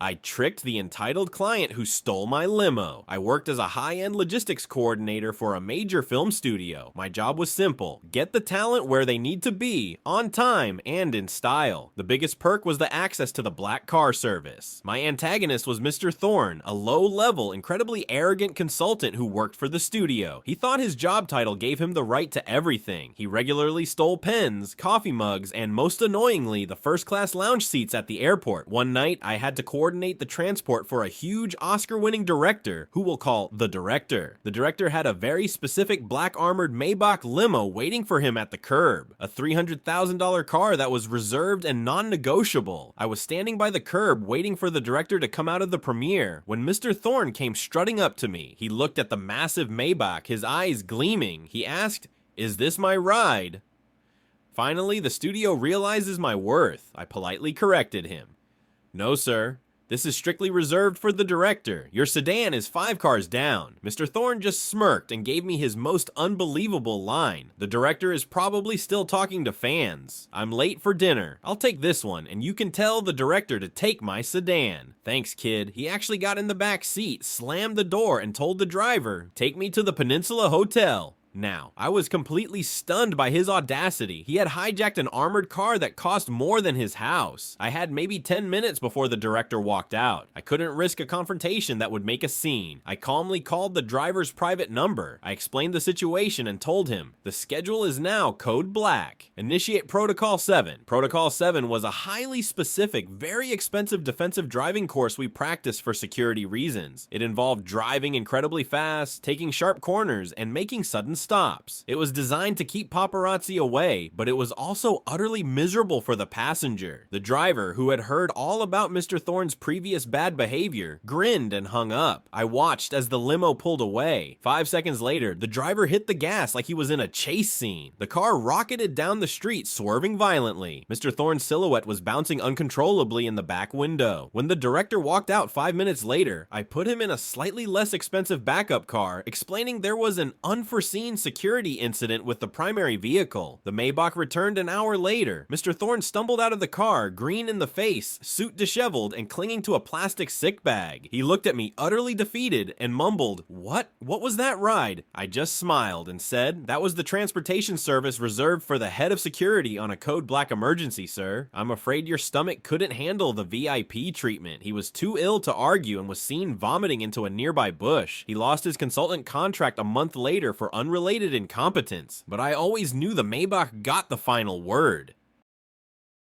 I tricked the entitled client who stole my limo. I worked as a high-end logistics coordinator for a major film studio. My job was simple: get the talent where they need to be, on time and in style. The biggest perk was the access to the black car service. My antagonist was Mr. Thorne, a low-level, incredibly arrogant consultant who worked for the studio. He thought his job title gave him the right to everything. He regularly stole pens, coffee mugs, and most annoyingly, the first-class lounge seats at the airport. One night, I had to coordinate the transport for a huge Oscar-winning director, who we'll call the director. The director had a very specific black armored Maybach limo waiting for him at the curb, a $300,000 car that was reserved and non-negotiable. I was standing by the curb waiting for the director to come out of the premiere when Mr. Thorne came strutting up to me. He looked at the massive Maybach, his eyes gleaming. He asked, "Is this my ride?" Finally, the studio realizes my worth. I politely corrected him. "No, sir. This is strictly reserved for the director. Your sedan is 5 cars down." Mr. Thorne just smirked and gave me his most unbelievable line. "The director is probably still talking to fans. I'm late for dinner. I'll take this one, and you can tell the director to take my sedan." "Thanks, kid." He actually got in the back seat, slammed the door, and told the driver, "Take me to the Peninsula Hotel." Now, I was completely stunned by his audacity. He had hijacked an armored car that cost more than his house. I had maybe 10 minutes before the director walked out. I couldn't risk a confrontation that would make a scene. I calmly called the driver's private number. I explained the situation and told him, "The schedule is now code black. Initiate Protocol 7. Protocol 7 was a highly specific, very expensive defensive driving course we practiced for security reasons. It involved driving incredibly fast, taking sharp corners, and making sudden stops. It was designed to keep paparazzi away, but it was also utterly miserable for the passenger. The driver, who had heard all about Mr. Thorne's previous bad behavior, grinned and hung up. I watched as the limo pulled away. 5 seconds later, the driver hit the gas like he was in a chase scene. The car rocketed down the street, swerving violently. Mr. Thorne's silhouette was bouncing uncontrollably in the back window. When the director walked out 5 minutes later, I put him in a slightly less expensive backup car, explaining there was an unforeseen security incident with the primary vehicle. The Maybach returned an hour later. Mr. Thorne stumbled out of the car, green in the face, suit disheveled, and clinging to a plastic sick bag. He looked at me utterly defeated and mumbled, What was that ride?" I just smiled and said, "That was the transportation service reserved for the head of security on a code black emergency, sir. I'm afraid your stomach couldn't handle the VIP treatment." He was too ill to argue and was seen vomiting into a nearby bush. He lost his consultant contract a month later for unrelated incompetence, but I always knew the Maybach got the final word.